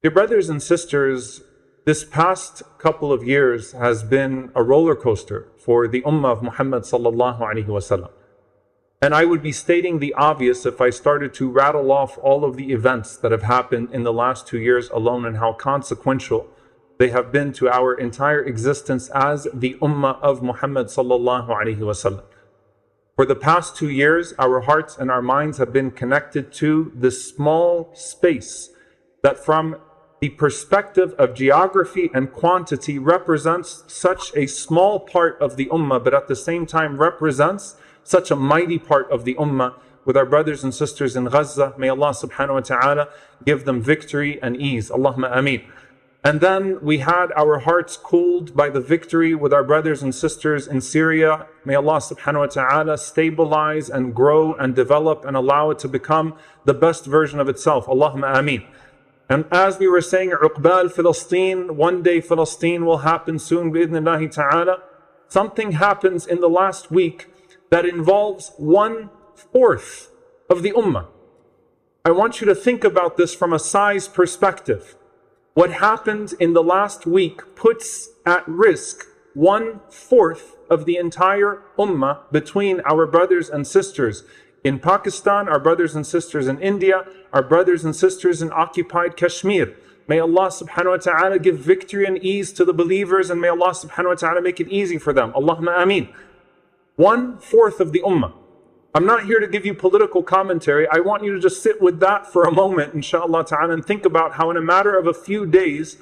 Dear brothers and sisters, this past couple of years has been a roller coaster for the Ummah of Muhammad sallallahu alaihi wasallam. And I would be stating the obvious if I started to rattle off all of the events that have happened in the last 2 years alone and how consequential they have been to our entire existence as the Ummah of Muhammad sallallahu alaihi wasallam. For the past 2 years, our hearts and our minds have been connected to this small space that from the perspective of geography and quantity represents such a small part of the Ummah, but at the same time represents such a mighty part of the Ummah with our brothers and sisters in Gaza. May Allah subhanahu wa ta'ala give them victory and ease. Allahumma ameen. And then we had our hearts cooled by the victory with our brothers and sisters in Syria. May Allah subhanahu wa ta'ala stabilize and grow and develop and allow it to become the best version of itself. Allahumma ameen. And as we were saying, Uqbal Palestine, one day Palestine will happen soon, bi'idhnillahi ta'ala. Something happens in the last week that involves 1/4 of the Ummah. I want you to think about this from a size perspective. What happened in the last week puts at risk 1/4 of the entire Ummah between our brothers and sisters in Pakistan, our brothers and sisters in India, our brothers and sisters in occupied Kashmir. May Allah subhanahu wa ta'ala give victory and ease to the believers, and may Allah subhanahu wa ta'ala make it easy for them. Allahumma ameen. 1/4 of the Ummah. I'm not here to give you political commentary. I want you to just sit with that for a moment, inshallah ta'ala, and think about how in a matter of a few days,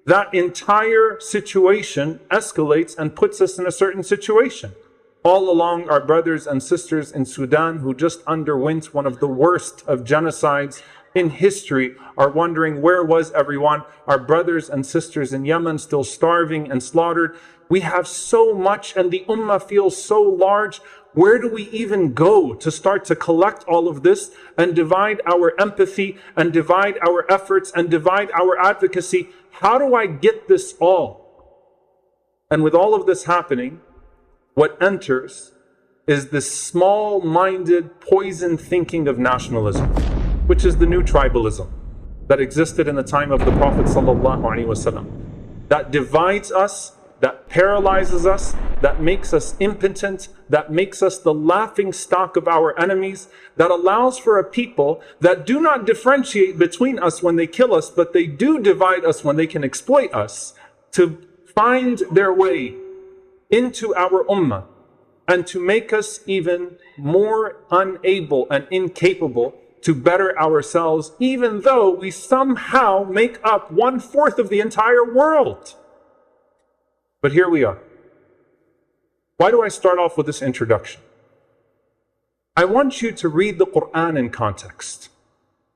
that entire situation escalates and puts us in a certain situation. All along, our brothers and sisters in Sudan, who just underwent one of the worst of genocides in history, are wondering, where was everyone? Our brothers and sisters in Yemen still starving and slaughtered. We have so much and the Ummah feels so large. Where do we even go to start to collect all of this and divide our empathy and divide our efforts and divide our advocacy? How do I get this all? And with all of this happening, what enters is this small-minded, poisoned thinking of nationalism, which is the new tribalism that existed in the time of the Prophet ﷺ, that divides us, that paralyzes us, that makes us impotent, that makes us the laughing stock of our enemies, that allows for a people that do not differentiate between us when they kill us, but they do divide us when they can exploit us, to find their way into our Ummah and to make us even more unable and incapable to better ourselves, even though we somehow make up 1/4 of the entire world. But here we are. Why do I start off with this introduction? I want you to read the Quran in context.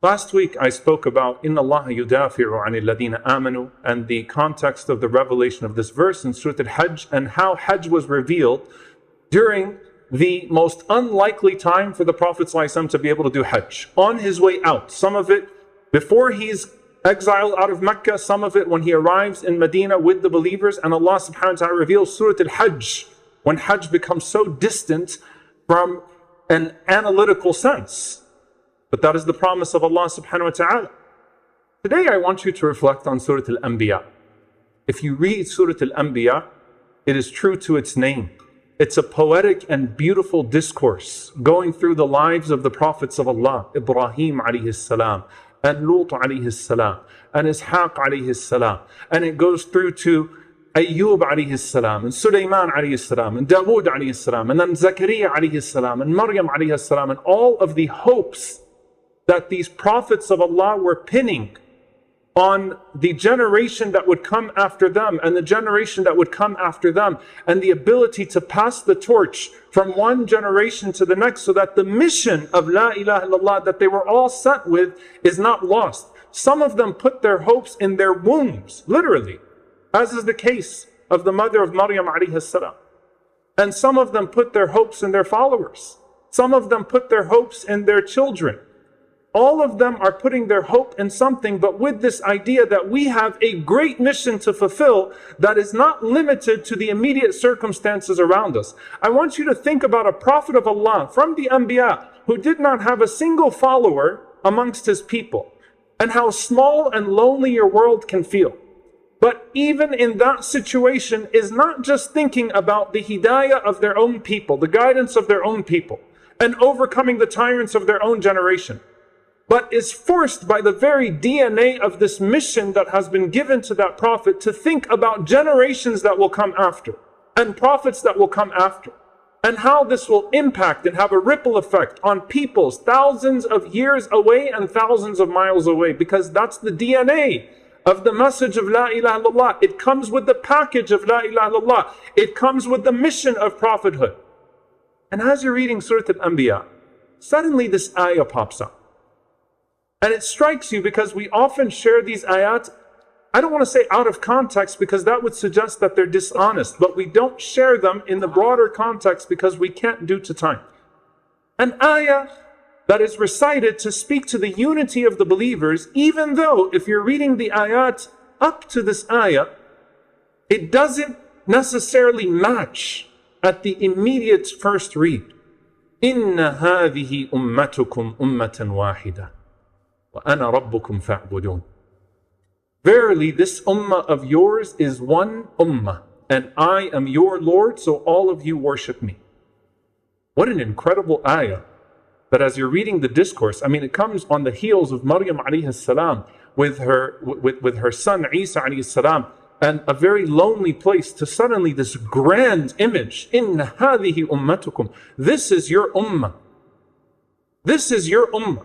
Last week I spoke about Inna Allah yudafi'u 'anil ladina amanu and the context of the revelation of this verse in Surah Al-Hajj and how Hajj was revealed during the most unlikely time for the Prophet ﷺ to be able to do Hajj. On his way out, some of it before he's exiled out of Mecca, some of it when he arrives in Medina with the believers, and Allah subhanahu wa ta'ala reveals Surah Al-Hajj when Hajj becomes so distant from an analytical sense. But that is the promise of Allah subhanahu wa ta'ala. Today I want you to reflect on Surah Al-Ambiya. If you read Surah Al-Ambiya, it is true to its name. It's a poetic and beautiful discourse going through the lives of the prophets of Allah, Ibrahim alayhi salam, and Lut alayhi salam, and Ishaq alayhi salam. And it goes through to Ayyub alayhi salam, and Sulaiman alayhi salam, and Dawood alayhi salam, and then Zakaria alayhi salam, and Maryam alayhi salam, and all of the hopes that these prophets of Allah were pinning on the generation that would come after them and the generation that would come after them, and the ability to pass the torch from one generation to the next so that the mission of La ilaha illallah that they were all sent with is not lost. Some of them put their hopes in their wombs, literally, as is the case of the mother of Maryam alayhi salam. And some of them put their hopes in their followers. Some of them put their hopes in their children. All of them are putting their hope in something, but with this idea that we have a great mission to fulfill that is not limited to the immediate circumstances around us. I want you to think about a prophet of Allah from the Anbiya who did not have a single follower amongst his people. and how small and lonely your world can feel. But even in that situation is not just thinking about the hidayah of their own people, the guidance of their own people, and overcoming the tyrants of their own generation, but is forced by the very DNA of this mission that has been given to that prophet to think about generations that will come after, and prophets that will come after, and how this will impact and have a ripple effect on peoples thousands of years away and thousands of miles away, because that's the DNA of the message of La ilaha illallah. It comes with the package of La ilaha illallah. It comes with the mission of prophethood. And as you're reading Surah Al-Ambiya, suddenly this ayah pops up. And it strikes you because we often share these ayat, I don't want to say out of context because that would suggest that they're dishonest, but we don't share them in the broader context because we can't due to time. An ayah that is recited to speak to the unity of the believers, even though if you're reading the ayat up to this ayah, it doesn't necessarily match at the immediate first read. إِنَّ هَذِهِ أُمَّتُكُمْ أُمَّةً وَاحِدَةً وَأَنَا رَبُّكُمْ فَاعْبُدُونَ. Verily, this ummah of yours is one ummah, and I am your Lord, so all of you worship me. What an incredible ayah. But as you're reading the discourse, I mean, it comes on the heels of Maryam alayhi salam with her son Isa alayhi salam, and a very lonely place, to suddenly this grand image. Inna hadihi ummatukum. This is your ummah. This is your ummah.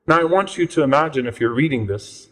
Now I want you to imagine, if you're reading this,